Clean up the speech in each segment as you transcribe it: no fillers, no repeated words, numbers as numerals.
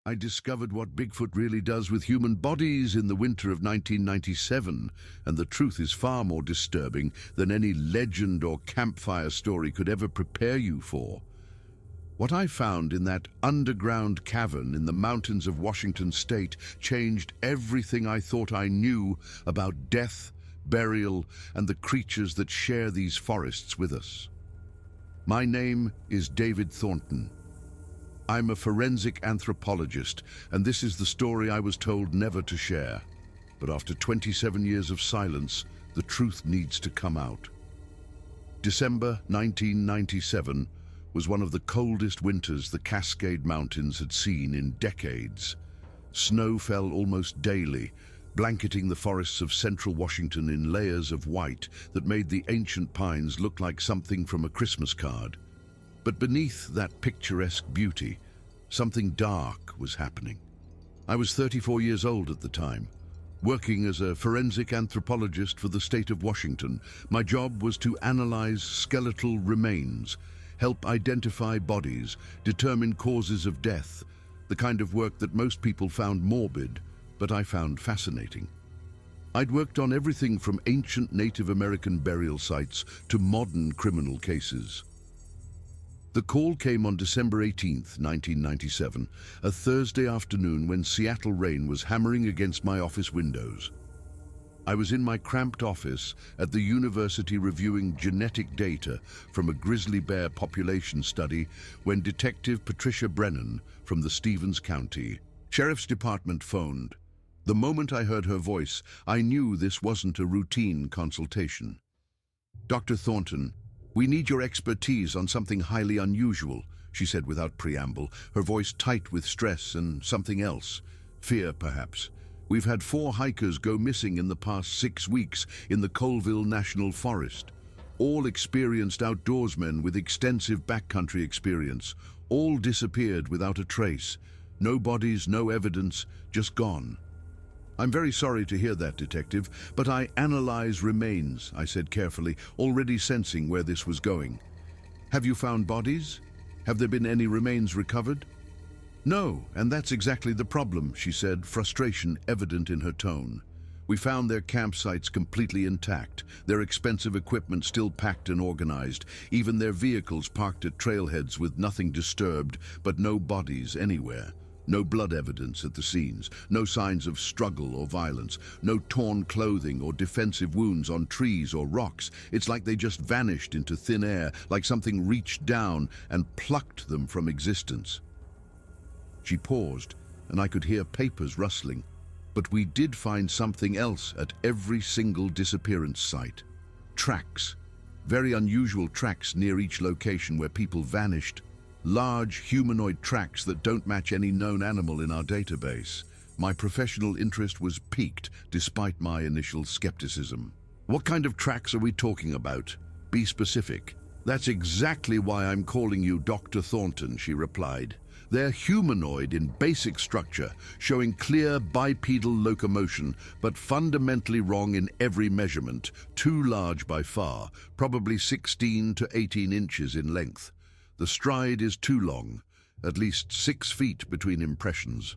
I discovered what Bigfoot really does with human bodies in the winter of 1997, and the truth is far more disturbing than any legend or campfire story could ever prepare you for. What I found in that underground cavern in the mountains of Washington state changed everything I thought I knew about death, burial, and the creatures that share these forests with us. My name is David Thornton. I'm a forensic anthropologist, and this is the story I was told never to share. But after 27 years of silence, the truth needs to come out. December 1997 was one of the coldest winters the Cascade Mountains had seen in decades. Snow fell almost daily, blanketing the forests of central Washington in layers of white that made the ancient pines look like something from a Christmas card. But beneath that picturesque beauty, something dark was happening. I was 34 years old at the time. Working as a forensic anthropologist for the state of Washington, my job was to analyze skeletal remains, help identify bodies, determine causes of death, the kind of work that most people found morbid, but I found fascinating. I'd worked on everything from ancient Native American burial sites to modern criminal cases. The call came on December 18th, 1997, a Thursday afternoon when Seattle rain was hammering against my office windows. I was in my cramped office at the university reviewing genetic data from a grizzly bear population study when Detective Patricia Brennan from the Stevens County Sheriff's Department phoned. The moment I heard her voice, I knew this wasn't a routine consultation. "Dr. Thornton, we need your expertise on something highly unusual," she said without preamble, her voice tight with stress and something else. Fear, perhaps. "We've had 4 hikers go missing in the past 6 weeks in the Colville National Forest. All experienced outdoorsmen with extensive backcountry experience. All disappeared without a trace. No bodies, no evidence, just gone." "I'm very sorry to hear that, Detective, but I analyze remains," I said carefully, already sensing where this was going. "Have you found bodies? Have there been any remains recovered?" "No, and that's exactly the problem," she said, frustration evident in her tone. "We found their campsites completely intact, their expensive equipment still packed and organized, even their vehicles parked at trailheads with nothing disturbed, but no bodies anywhere. No blood evidence at the scenes, no signs of struggle or violence, no torn clothing or defensive wounds on trees or rocks. It's like they just vanished into thin air, like something reached down and plucked them from existence." She paused, and I could hear papers rustling. But we did find something else at every single disappearance site. Tracks. Very unusual tracks near each location where people vanished. Large humanoid tracks that don't match any known animal in our database. My professional interest was piqued despite my initial skepticism. "What kind of tracks are we talking about? Be specific." "That's exactly why I'm calling you Dr. Thornton," she replied. "They're humanoid in basic structure, showing clear bipedal locomotion, but fundamentally wrong in every measurement, too large by far, probably 16 to 18 inches in length. The stride is too long, at least 6 feet between impressions.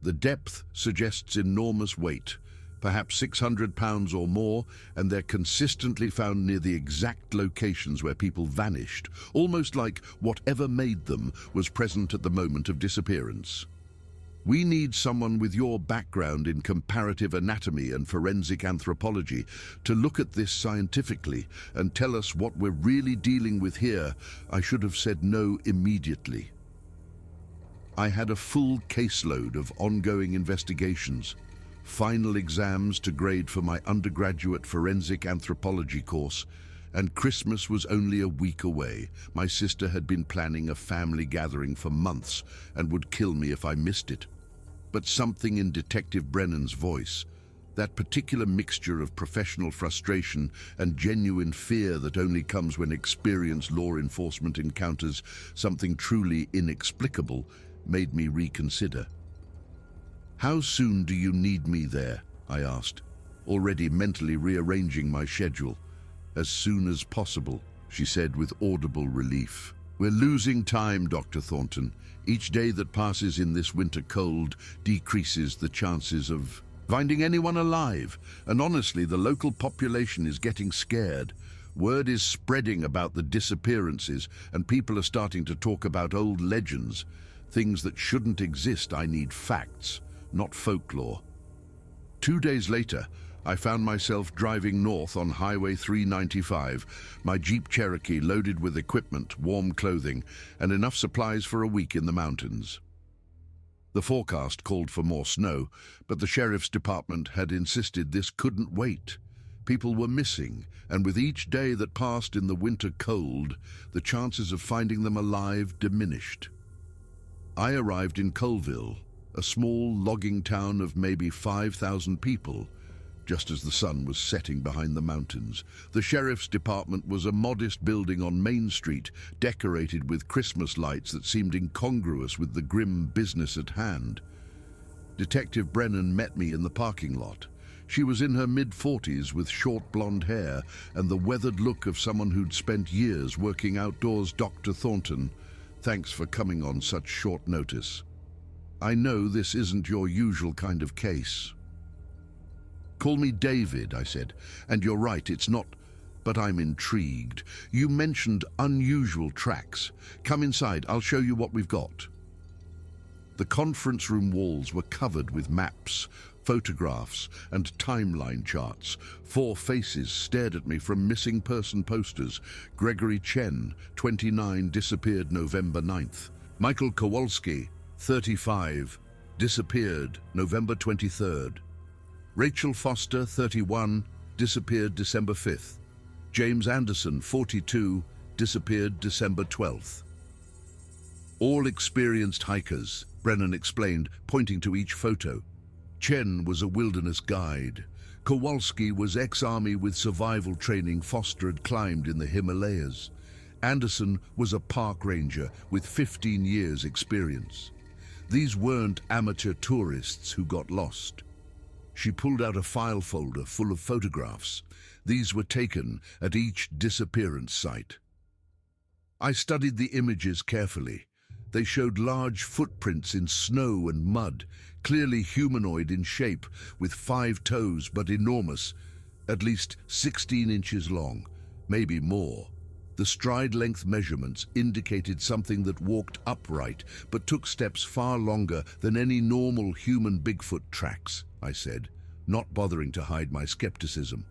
The depth suggests enormous weight, perhaps 600 pounds or more, and they're consistently found near the exact locations where people vanished, almost like whatever made them was present at the moment of disappearance. We need someone with your background in comparative anatomy and forensic anthropology to look at this scientifically and tell us what we're really dealing with here." I should have said no immediately. I had a full caseload of ongoing investigations, final exams to grade for my undergraduate forensic anthropology course, and Christmas was only a week away. My sister had been planning a family gathering for months and would kill me if I missed it. But something in Detective Brennan's voice, that particular mixture of professional frustration and genuine fear that only comes when experienced law enforcement encounters something truly inexplicable, made me reconsider. "How soon do you need me there?" I asked, already mentally rearranging my schedule. "As soon as possible," she said with audible relief. We're losing time, Dr. Thornton. Each day that passes in this winter cold decreases the chances of finding anyone alive. And honestly, the local population is getting scared. Word is spreading about the disappearances, and people are starting to talk about old legends. Things that shouldn't exist. I need facts, not folklore. 2 days later, I found myself driving north on Highway 395, my Jeep Cherokee loaded with equipment, warm clothing, and enough supplies for a week in the mountains. The forecast called for more snow, but the sheriff's department had insisted this couldn't wait. People were missing, and with each day that passed in the winter cold, the chances of finding them alive diminished. I arrived in Colville, a small logging town of maybe 5,000 people, just as the sun was setting behind the mountains. The sheriff's department was a modest building on Main Street, decorated with Christmas lights that seemed incongruous with the grim business at hand. Detective Brennan met me in the parking lot. She was in her mid-40s with short blonde hair and the weathered look of someone who'd spent years working outdoors. Dr. Thornton, thanks for coming on such short notice. I know this isn't your usual kind of case. Call me David, I said, and you're right, it's not, but I'm intrigued. You mentioned unusual tracks. Come inside, I'll show you what we've got. The conference room walls were covered with maps, photographs, and timeline charts. 4 faces stared at me from missing person posters. Gregory Chen, 29, disappeared November 9th. Michael Kowalski, 35, disappeared November 23rd. Rachel Foster, 31, disappeared December 5th. James Anderson, 42, disappeared December 12th. All experienced hikers, Brennan explained, pointing to each photo. Chen was a wilderness guide. Kowalski was ex-army with survival training Foster had climbed in the Himalayas. Anderson was a park ranger with 15 years' experience. These weren't amateur tourists who got lost. She pulled out a file folder full of photographs. These were taken at each disappearance site. I studied the images carefully. They showed large footprints in snow and mud, clearly humanoid in shape, with 5 toes but enormous, at least 16 inches long, maybe more. The stride length measurements indicated something that walked upright but took steps far longer than any normal human Bigfoot tracks, I said, not bothering to hide my skepticism.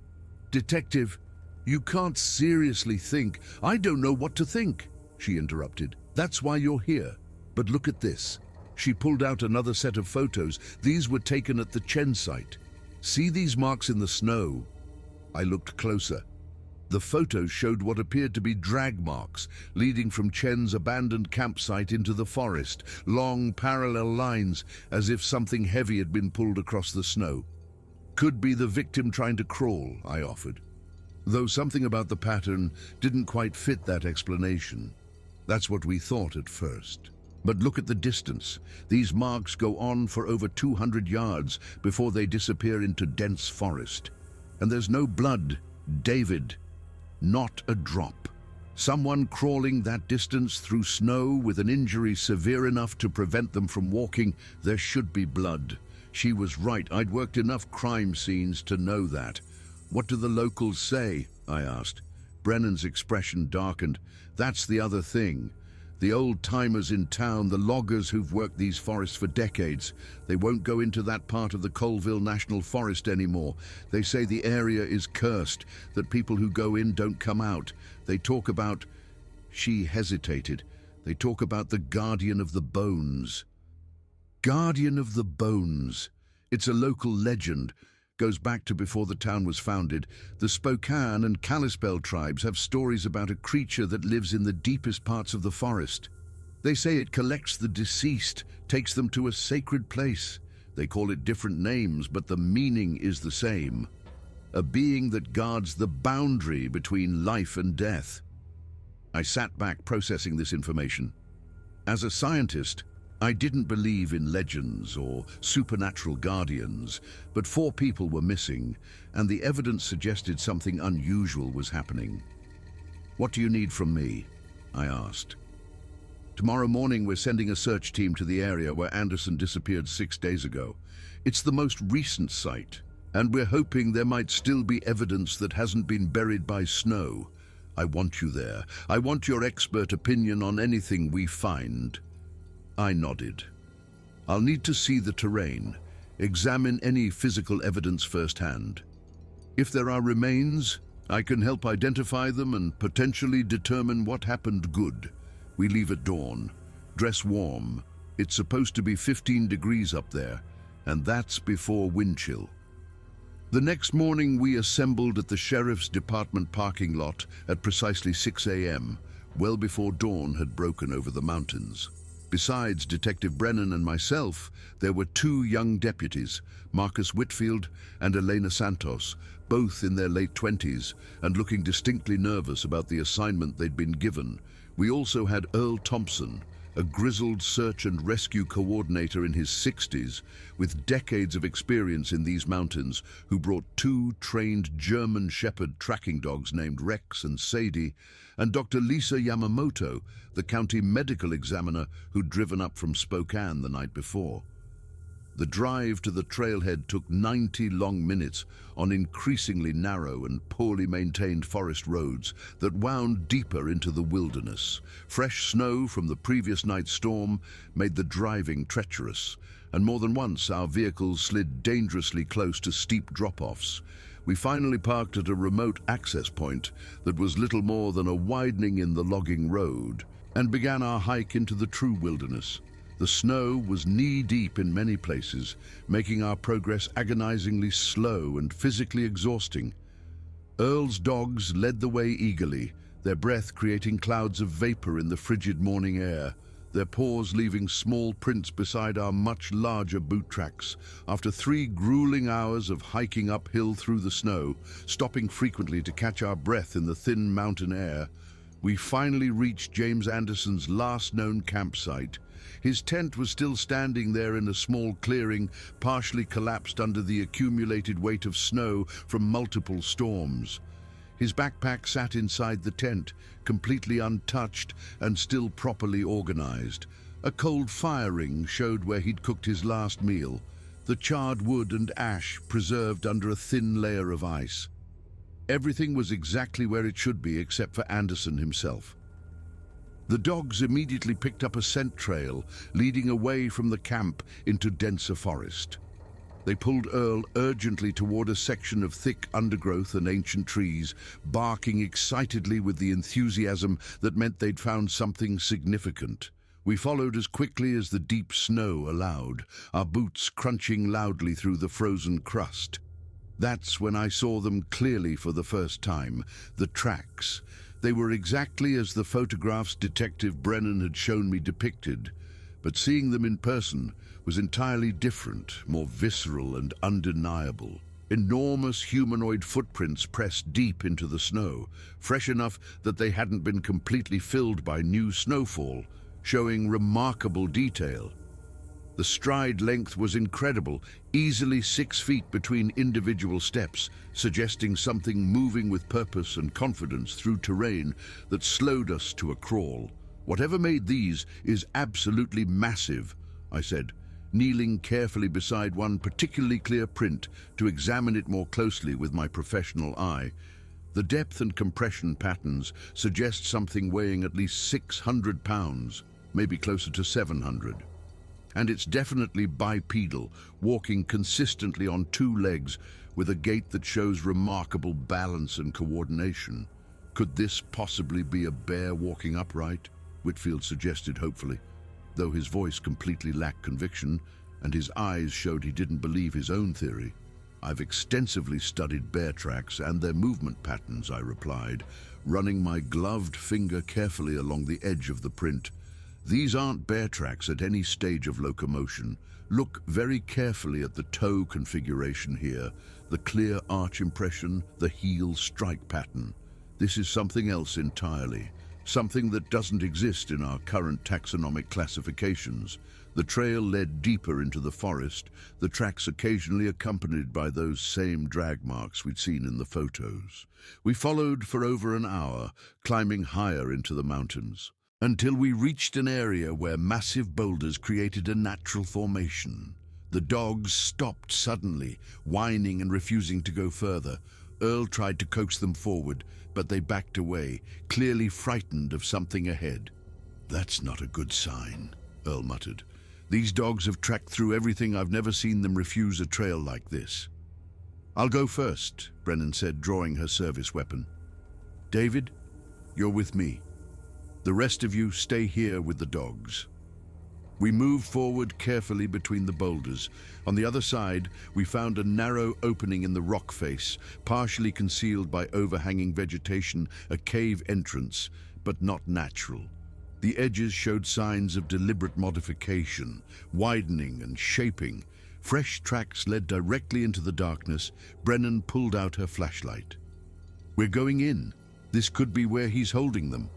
Detective, you can't seriously think. I don't know what to think, she interrupted. That's why you're here. But look at this. She pulled out another set of photos. These were taken at the Chen site. See these marks in the snow? I looked closer. The photos showed what appeared to be drag marks leading from Chen's abandoned campsite into the forest, long parallel lines as if something heavy had been pulled across the snow. Could be the victim trying to crawl, I offered, though something about the pattern didn't quite fit that explanation. That's what we thought at first. But look at the distance. These marks go on for over 200 yards before they disappear into dense forest. And there's no blood, David. Not a drop. Someone crawling that distance through snow with an injury severe enough to prevent them from walking, there should be blood. She was right. I'd worked enough crime scenes to know that. What do the locals say? I asked. Brennan's expression darkened. That's the other thing. The old-timers in town, the loggers who've worked these forests for decades, they won't go into that part of the Colville National Forest anymore. They say the area is cursed, that people who go in don't come out. They talk about... She hesitated. They talk about the Guardian of the Bones. Guardian of the Bones. It's a local legend. Goes back to before the town was founded. The Spokane and Kalispel tribes have stories about a creature that lives in the deepest parts of the forest. They say it collects the deceased, takes them to a sacred place. They call it different names, but the meaning is the same. A being that guards the boundary between life and death. I sat back processing this information. As a scientist, I didn't believe in legends or supernatural guardians, but 4 people were missing, and the evidence suggested something unusual was happening. What do you need from me? I asked. Tomorrow morning we're sending a search team to the area where Anderson disappeared 6 days ago. It's the most recent site, and we're hoping there might still be evidence that hasn't been buried by snow. I want you there. I want your expert opinion on anything we find. I nodded. I'll need to see the terrain, examine any physical evidence firsthand. If there are remains, I can help identify them and potentially determine what happened good. We leave at dawn. Dress warm. It's supposed to be 15 degrees up there, and that's before wind chill. The next morning we assembled at the Sheriff's Department parking lot at precisely 6 a.m., well before dawn had broken over the mountains. Besides Detective Brennan and myself, there were 2 young deputies, Marcus Whitfield and Elena Santos, both in their late 20s and looking distinctly nervous about the assignment they'd been given. We also had Earl Thompson, a grizzled search and rescue coordinator in his 60s, with decades of experience in these mountains, who brought 2 trained German Shepherd tracking dogs named Rex and Sadie, and Dr. Lisa Yamamoto, the county medical examiner who'd driven up from Spokane the night before. The drive to the trailhead took 90 long minutes on increasingly narrow and poorly maintained forest roads that wound deeper into the wilderness. Fresh snow from the previous night's storm made the driving treacherous, and more than once our vehicles slid dangerously close to steep drop-offs. We finally parked at a remote access point that was little more than a widening in the logging road, and began our hike into the true wilderness. The snow was knee-deep in many places, making our progress agonizingly slow and physically exhausting. Earl's dogs led the way eagerly, their breath creating clouds of vapor in the frigid morning air, their paws leaving small prints beside our much larger boot tracks. After 3 grueling hours of hiking uphill through the snow, stopping frequently to catch our breath in the thin mountain air, we finally reached James Anderson's last known campsite. His tent was still standing there in a small clearing, partially collapsed under the accumulated weight of snow from multiple storms. His backpack sat inside the tent, completely untouched and still properly organized. A cold fire ring showed where he'd cooked his last meal, the charred wood and ash preserved under a thin layer of ice. Everything was exactly where it should be except for Anderson himself. The dogs immediately picked up a scent trail leading away from the camp into denser forest. They pulled Earl urgently toward a section of thick undergrowth and ancient trees, barking excitedly with the enthusiasm that meant they'd found something significant. We followed as quickly as the deep snow allowed, our boots crunching loudly through the frozen crust. That's when I saw them clearly for the first time, the tracks. They were exactly as the photographs Detective Brennan had shown me depicted, but seeing them in person was entirely different, more visceral and undeniable. Enormous humanoid footprints pressed deep into the snow, fresh enough that they hadn't been completely filled by new snowfall, showing remarkable detail. The stride length was incredible, easily 6 feet between individual steps, suggesting something moving with purpose and confidence through terrain that slowed us to a crawl. "Whatever made these is absolutely massive," I said, kneeling carefully beside one particularly clear print to examine it more closely with my professional eye. The depth and compression patterns suggest something weighing at least 600 pounds, maybe closer to 700. And it's definitely bipedal, walking consistently on 2 legs with a gait that shows remarkable balance and coordination. "Could this possibly be a bear walking upright?" Whitfield suggested hopefully, though his voice completely lacked conviction and his eyes showed he didn't believe his own theory. "I've extensively studied bear tracks and their movement patterns," I replied, running my gloved finger carefully along the edge of the print. "These aren't bear tracks at any stage of locomotion. Look very carefully at the toe configuration here, the clear arch impression, the heel strike pattern. This is something else entirely, something that doesn't exist in our current taxonomic classifications." The trail led deeper into the forest, the tracks occasionally accompanied by those same drag marks we'd seen in the photos. We followed for over an hour, climbing higher into the mountains. until we reached an area where massive boulders created a natural formation. The dogs stopped suddenly, whining and refusing to go further. Earl tried to coax them forward, but they backed away, clearly frightened of something ahead. "That's not a good sign," Earl muttered. "These dogs have tracked through everything. I've never seen them refuse a trail like this." "I'll go first," Brennan said, drawing her service weapon. "David, you're with me. The rest of you stay here with the dogs." We moved forward carefully between the boulders. On the other side, we found a narrow opening in the rock face, partially concealed by overhanging vegetation, a cave entrance, but not natural. The edges showed signs of deliberate modification, widening and shaping. Fresh tracks led directly into the darkness. Brennan pulled out her flashlight. "We're going in. This could be where he's holding them."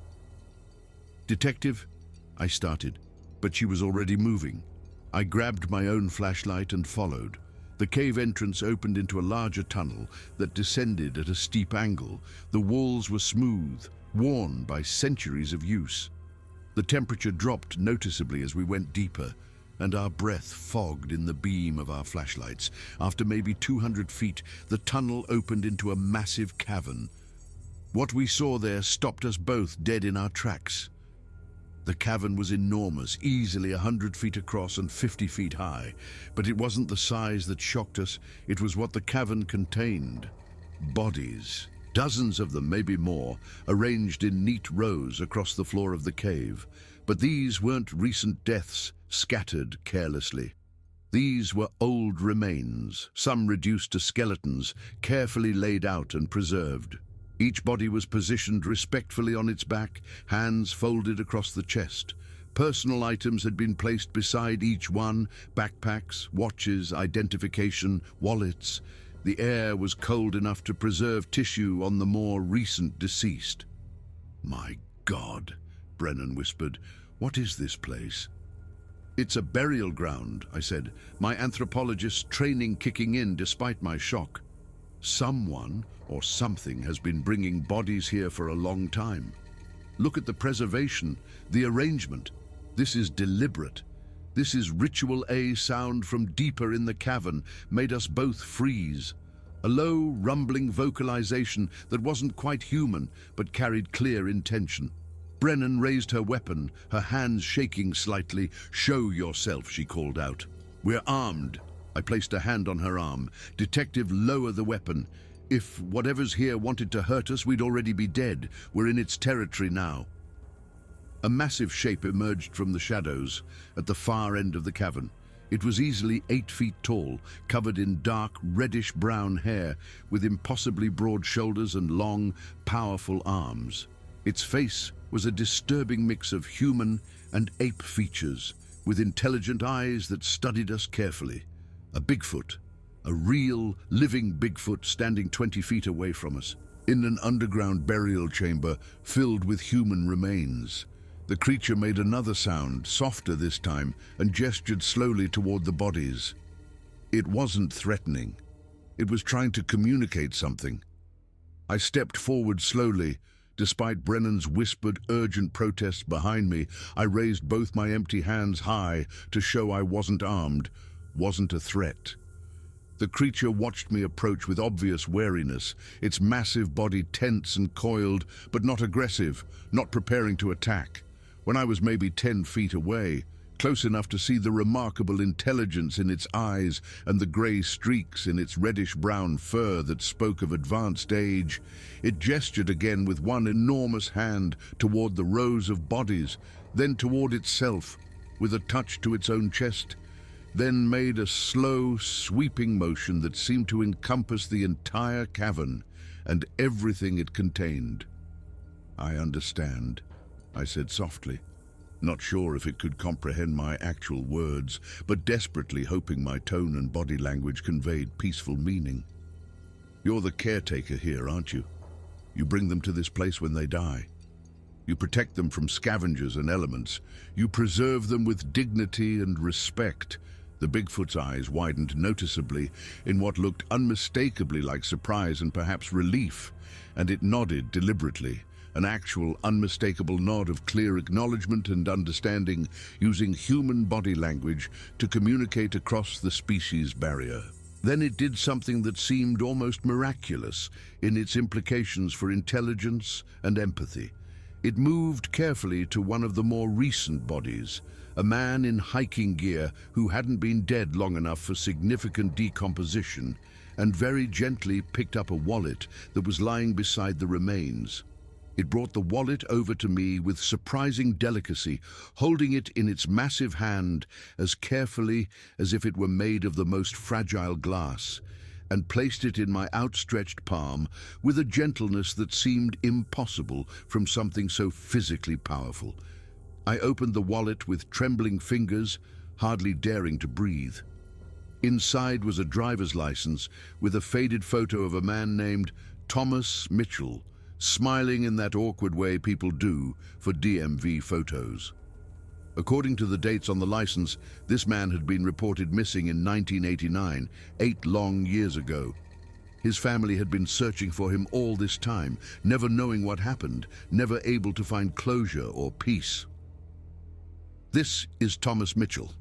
"Detective," I started, but she was already moving. I grabbed my own flashlight and followed. The cave entrance opened into a larger tunnel that descended at a steep angle. The walls were smooth, worn by centuries of use. The temperature dropped noticeably as we went deeper, and our breath fogged in the beam of our flashlights. After maybe 200 feet, the tunnel opened into a massive cavern. What we saw there stopped us both dead in our tracks. The cavern was enormous, easily 100 feet across and 50 feet high. But it wasn't the size that shocked us, it was what the cavern contained. Bodies, dozens of them, maybe more, arranged in neat rows across the floor of the cave. But these weren't recent deaths, scattered carelessly. These were old remains, some reduced to skeletons, carefully laid out and preserved. Each body was positioned respectfully on its back, hands folded across the chest. Personal items had been placed beside each one: backpacks, watches, identification, wallets. The air was cold enough to preserve tissue on the more recent deceased. "My God," Brennan whispered, "what is this place?" "It's a burial ground," I said, my anthropologist training kicking in despite my shock. "Someone or something has been bringing bodies here for a long time. Look at the preservation, the arrangement. This is deliberate. This is ritual A sound from deeper in the cavern made us both freeze. A low, rumbling vocalization that wasn't quite human, but carried clear intention." Brennan raised her weapon, her hands shaking slightly. "Show yourself," she called out. "We're armed." I placed a hand on her arm. "Detective, lower the weapon. If whatever's here wanted to hurt us, we'd already be dead. We're in its territory now." A massive shape emerged from the shadows at the far end of the cavern. It was easily 8 feet tall, covered in dark, reddish-brown hair, with impossibly broad shoulders and long, powerful arms. Its face was a disturbing mix of human and ape features, with intelligent eyes that studied us carefully. A Bigfoot, a real, living Bigfoot standing 20 feet away from us, in an underground burial chamber filled with human remains. The creature made another sound, softer this time, and gestured slowly toward the bodies. It wasn't threatening. It was trying to communicate something. I stepped forward slowly. Despite Brennan's whispered, urgent protests behind me, I raised both my empty hands high to show I wasn't armed, wasn't a threat. The creature watched me approach with obvious wariness, its massive body tense and coiled, but not aggressive, not preparing to attack. When I was maybe 10 feet away, close enough to see the remarkable intelligence in its eyes and the grey streaks in its reddish-brown fur that spoke of advanced age, it gestured again with one enormous hand toward the rows of bodies, then toward itself, with a touch to its own chest, then made a slow, sweeping motion that seemed to encompass the entire cavern and everything it contained. "I understand," I said softly, not sure if it could comprehend my actual words, but desperately hoping my tone and body language conveyed peaceful meaning. "You're the caretaker here, aren't you? You bring them to this place when they die. You protect them from scavengers and elements. You preserve them with dignity and respect." The Bigfoot's eyes widened noticeably in what looked unmistakably like surprise and perhaps relief, and it nodded deliberately. an actual, unmistakable nod of clear acknowledgement and understanding, using human body language to communicate across the species barrier. Then it did something that seemed almost miraculous in its implications for intelligence and empathy. It moved carefully to one of the more recent bodies, a man in hiking gear who hadn't been dead long enough for significant decomposition, and very gently picked up a wallet that was lying beside the remains. It brought the wallet over to me with surprising delicacy, holding it in its massive hand as carefully as if it were made of the most fragile glass, and placed it in my outstretched palm with a gentleness that seemed impossible from something so physically powerful. I opened the wallet with trembling fingers, hardly daring to breathe. Inside was a driver's license with a faded photo of a man named Thomas Mitchell, smiling in that awkward way people do for DMV photos. According to the dates on the license, this man had been reported missing in 1989, 8 long years ago. His family had been searching for him all this time, never knowing what happened, never able to find closure or peace. "This is Thomas Mitchell,"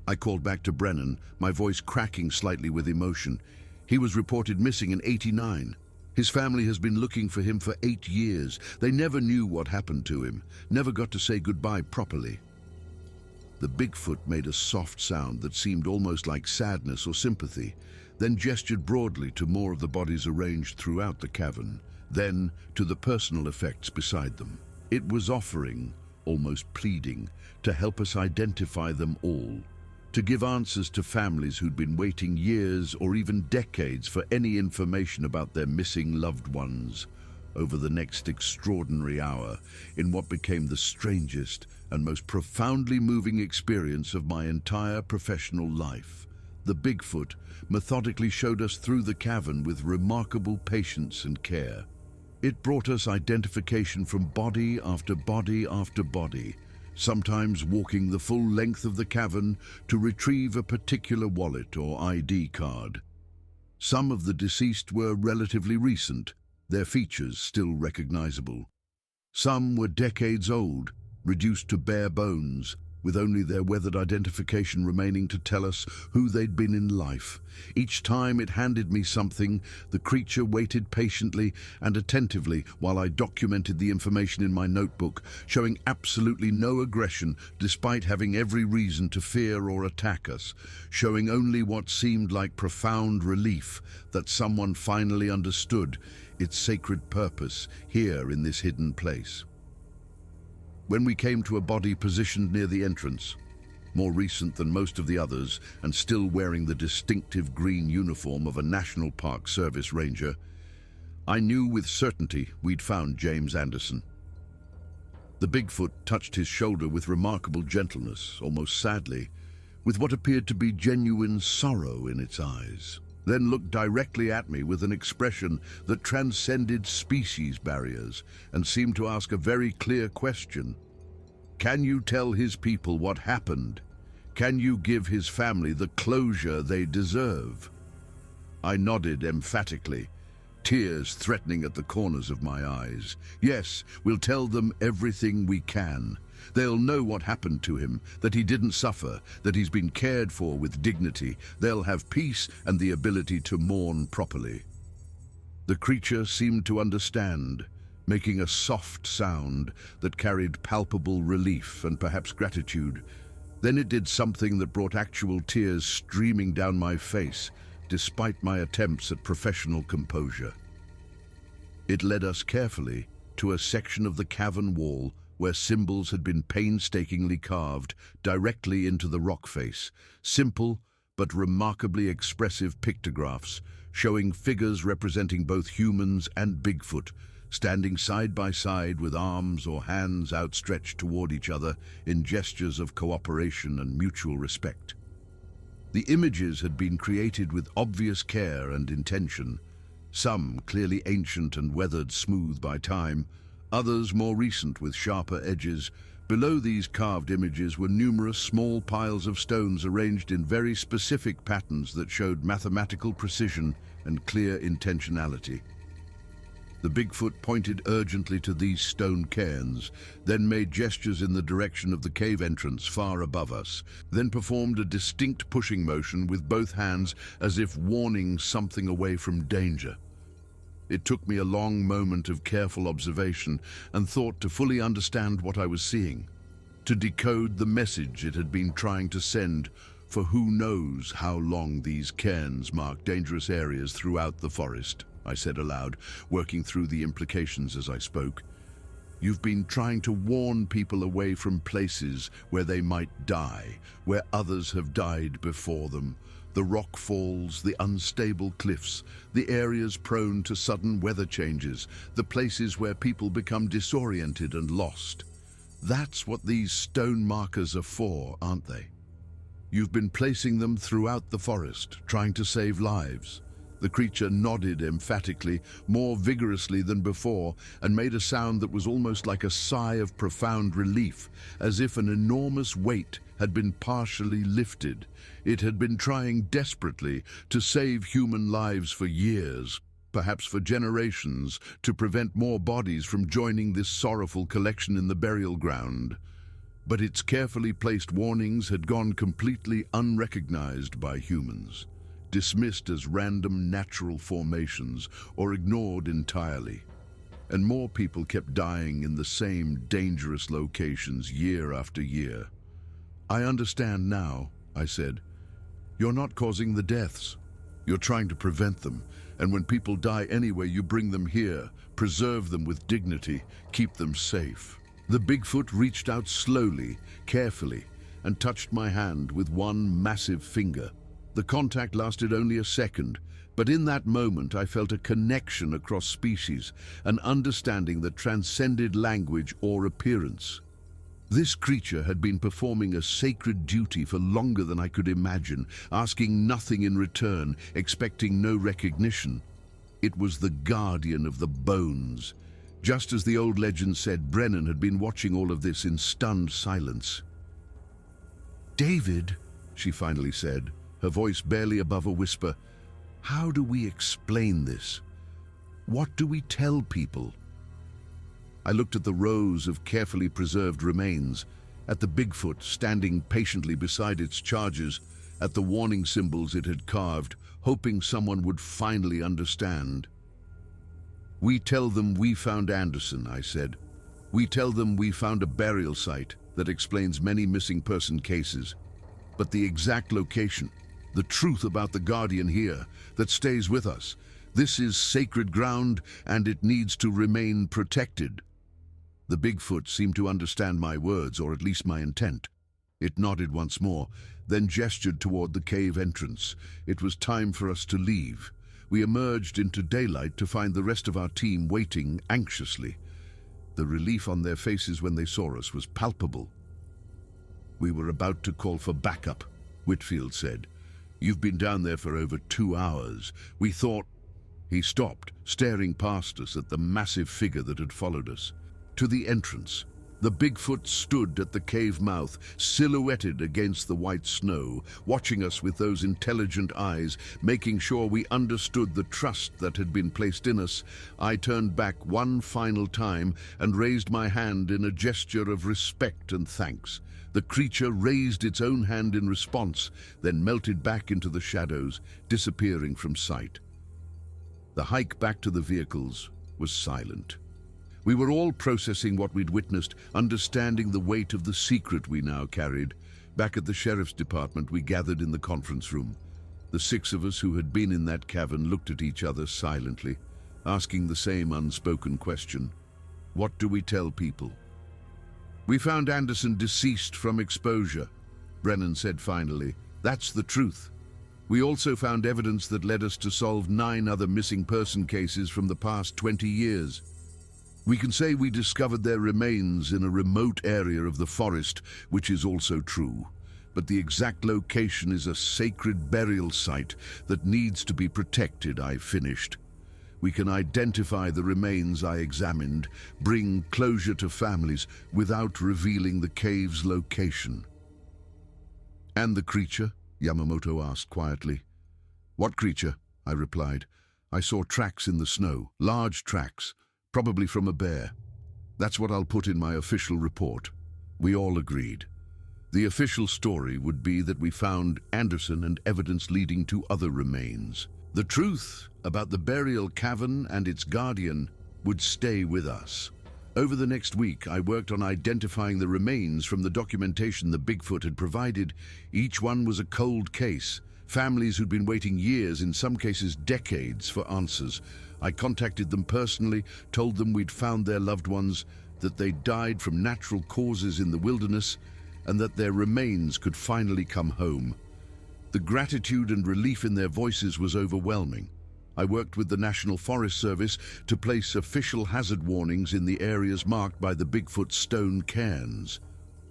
I called back to Brennan, my voice cracking slightly with emotion. "He was reported missing in '89. His family has been looking for him for 8 years. They never knew what happened to him, never got to say goodbye properly." The Bigfoot made a soft sound that seemed almost like sadness or sympathy, then gestured broadly to more of the bodies arranged throughout the cavern, then to the personal effects beside them. It was offering, almost pleading, to help us identify them all, to give answers to families who'd been waiting years or even decades for any information about their missing loved ones. Over the next extraordinary hour, in what became the strangest and most profoundly moving experience of my entire professional life, the Bigfoot methodically showed us through the cavern with remarkable patience and care. It brought us identification from body after body after body, sometimes walking the full length of the cavern to retrieve a particular wallet or ID card. Some of the deceased were relatively recent, their features still recognizable. Some were decades old, reduced to bare bones, with only their weathered identification remaining to tell us who they'd been in life. Each time it handed me something, the creature waited patiently and attentively while I documented the information in my notebook, showing absolutely no aggression despite having every reason to fear or attack us, showing only what seemed like profound relief that someone finally understood its sacred purpose here in this hidden place. When we came to a body positioned near the entrance, more recent than most of the others and still wearing the distinctive green uniform of a National Park Service ranger, I knew with certainty we'd found James Anderson. The Bigfoot touched his shoulder with remarkable gentleness, almost sadly, with what appeared to be genuine sorrow in its eyes, then looked directly at me with an expression that transcended species barriers and seemed to ask a very clear question. Can you tell his people what happened? Can you give his family the closure they deserve? I nodded emphatically, tears threatening at the corners of my eyes. Yes, we'll tell them everything we can. They'll know what happened to him, that he didn't suffer, that he's been cared for with dignity. They'll have peace and the ability to mourn properly. The creature seemed to understand, making a soft sound that carried palpable relief and perhaps gratitude. Then it did something that brought actual tears streaming down my face, despite my attempts at professional composure. It led us carefully to a section of the cavern wall where symbols had been painstakingly carved directly into the rock face, simple but remarkably expressive pictographs showing figures representing both humans and Bigfoot, standing side by side with arms or hands outstretched toward each other in gestures of cooperation and mutual respect. The images had been created with obvious care and intention, some clearly ancient and weathered smooth by time, others more recent with sharper edges. Below these carved images were numerous small piles of stones arranged in very specific patterns that showed mathematical precision and clear intentionality. The Bigfoot pointed urgently to these stone cairns, then made gestures in the direction of the cave entrance far above us, then performed a distinct pushing motion with both hands as if warning something away from danger. It took me a long moment of careful observation and thought to fully understand what I was seeing, to decode the message it had been trying to send, for who knows how long these cairns mark dangerous areas throughout the forest. I said aloud, working through the implications as I spoke. You've been trying to warn people away from places where they might die, where others have died before them. The rock falls, the unstable cliffs, the areas prone to sudden weather changes, the places where people become disoriented and lost. That's what these stone markers are for, aren't they? You've been placing them throughout the forest, trying to save lives. The creature nodded emphatically, more vigorously than before, and made a sound that was almost like a sigh of profound relief, as if an enormous weight had been partially lifted. It had been trying desperately to save human lives for years, perhaps for generations, to prevent more bodies from joining this sorrowful collection in the burial ground. But its carefully placed warnings had gone completely unrecognized by humans, dismissed as random natural formations or ignored entirely. And more people kept dying in the same dangerous locations year after year. I understand now, I said. You're not causing the deaths. You're trying to prevent them. And when people die anyway, you bring them here, preserve them with dignity, keep them safe. The Bigfoot reached out slowly, carefully, and touched my hand with one massive finger. The contact lasted only a second, but in that moment I felt a connection across species, an understanding that transcended language or appearance. This creature had been performing a sacred duty for longer than I could imagine, asking nothing in return, expecting no recognition. It was the guardian of the bones. Just as the old legend said, Brennan had been watching all of this in stunned silence. "David," she finally said, her voice barely above a whisper, "how do we explain this? What do we tell people?" I looked at the rows of carefully preserved remains, at the Bigfoot standing patiently beside its charges, at the warning symbols it had carved, hoping someone would finally understand. "We tell them we found Anderson," I said. "We tell them we found a burial site that explains many missing person cases. But the exact location, the truth about the guardian here, that stays with us, this is sacred ground and it needs to remain protected." The Bigfoot seemed to understand my words, or at least my intent. It nodded once more, then gestured toward the cave entrance. It was time for us to leave. We emerged into daylight to find the rest of our team waiting anxiously. The relief on their faces when they saw us was palpable. "We were about to call for backup," Whitfield said. "You've been down there for over 2 hours. We thought—" He stopped, staring past us at the massive figure that had followed us. To the entrance, the Bigfoot stood at the cave mouth, silhouetted against the white snow, watching us with those intelligent eyes, making sure we understood the trust that had been placed in us. I turned back one final time and raised my hand in a gesture of respect and thanks. The creature raised its own hand in response, then melted back into the shadows, disappearing from sight. The hike back to the vehicles was silent. We were all processing what we'd witnessed, understanding the weight of the secret we now carried. Back at the sheriff's department, we gathered in the conference room. The 6 of us who had been in that cavern looked at each other silently, asking the same unspoken question. What do we tell people? "We found Anderson deceased from exposure," Brennan said finally. "That's the truth. We also found evidence that led us to solve 9 other missing person cases from the past 20 years. We can say we discovered their remains in a remote area of the forest, which is also true. But the exact location is a sacred burial site that needs to be protected," I finished. "We can identify the remains I examined, bring closure to families without revealing the cave's location." "And the creature?" Yamamoto asked quietly. "What creature?" I replied. I saw tracks in the snow, large tracks, probably from a bear. That's what I'll put in my official report. We all agreed. The official story would be that we found Anderson and evidence leading to other remains. The truth about the burial cavern and its guardian would stay with us. Over the next week, I worked on identifying the remains from the documentation the Bigfoot had provided. Each one was a cold case. Families who'd been waiting years, in some cases decades, for answers. I contacted them personally, told them we'd found their loved ones, that they died from natural causes in the wilderness, and that their remains could finally come home. The gratitude and relief in their voices was overwhelming. I worked with the National Forest Service to place official hazard warnings in the areas marked by the Bigfoot stone cairns.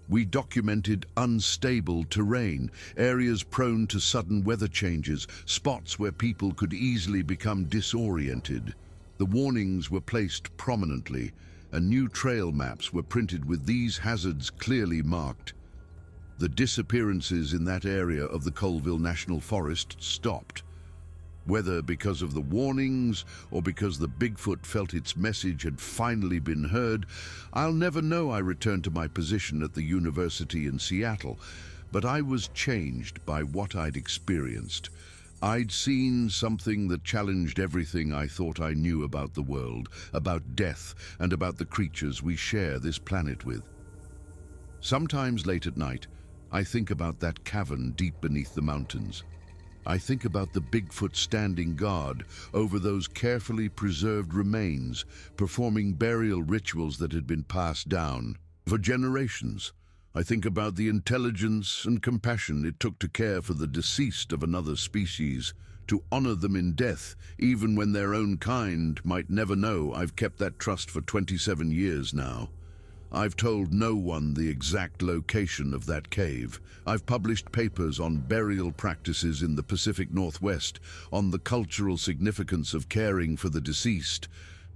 We documented unstable terrain, areas prone to sudden weather changes, spots where people could easily become disoriented. The warnings were placed prominently, and new trail maps were printed with these hazards clearly marked. The disappearances in that area of the Colville National Forest stopped. Whether because of the warnings or because the Bigfoot felt its message had finally been heard, I'll never know. I returned to my position at the university in Seattle, but I was changed by what I'd experienced. I'd seen something that challenged everything I thought I knew about the world, about death, and about the creatures we share this planet with. Sometimes late at night, I think about that cavern deep beneath the mountains. I think about the Bigfoot standing guard over those carefully preserved remains, performing burial rituals that had been passed down for generations. I think about the intelligence and compassion it took to care for the deceased of another species, to honor them in death, even when their own kind might never know. I've kept that trust for 27 years now. I've told no one the exact location of that cave. I've published papers on burial practices in the Pacific Northwest, on the cultural significance of caring for the deceased,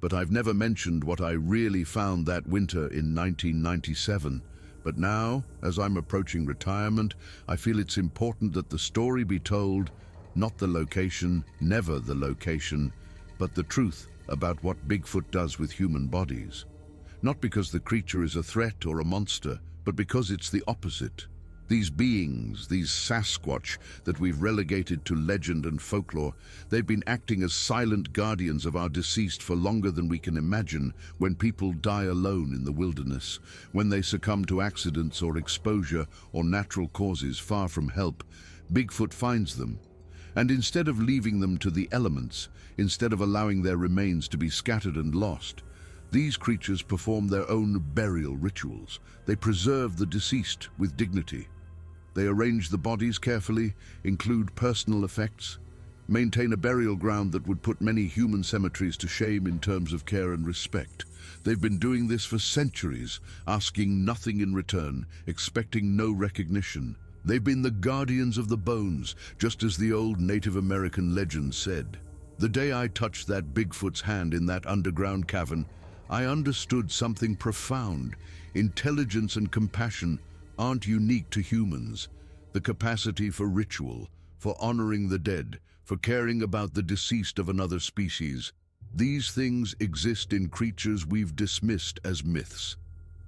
but I've never mentioned what I really found that winter in 1997. But now, as I'm approaching retirement, I feel it's important that the story be told, not the location, never the location, but the truth about what Bigfoot does with human bodies. Not because the creature is a threat or a monster, but because it's the opposite. These beings, these Sasquatch that we've relegated to legend and folklore, they've been acting as silent guardians of our deceased for longer than we can imagine. When people die alone in the wilderness, when they succumb to accidents or exposure or natural causes far from help, Bigfoot finds them. And instead of leaving them to the elements, instead of allowing their remains to be scattered and lost, these creatures perform their own burial rituals. They preserve the deceased with dignity. They arrange the bodies carefully, include personal effects, maintain a burial ground that would put many human cemeteries to shame in terms of care and respect. They've been doing this for centuries, asking nothing in return, expecting no recognition. They've been the guardians of the bones, just as the old Native American legend said. The day I touched that Bigfoot's hand in that underground cavern, I understood something profound. Intelligence and compassion aren't unique to humans. The capacity for ritual, for honoring the dead, for caring about the deceased of another species, these things exist in creatures we've dismissed as myths.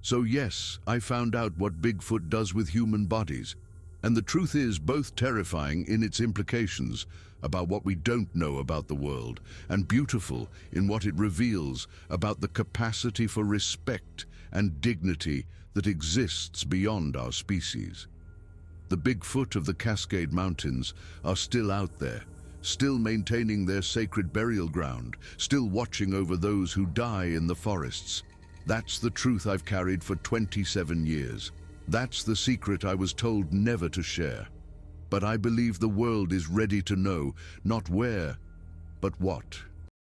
So yes, I found out what Bigfoot does with human bodies. And the truth is both terrifying in its implications about what we don't know about the world, and beautiful in what it reveals about the capacity for respect and dignity that exists beyond our species. The Bigfoot of the Cascade Mountains are still out there, still maintaining their sacred burial ground, still watching over those who die in the forests. That's the truth I've carried for 27 years. That's the secret I was told never to share. But I believe the world is ready to know, not where, but what.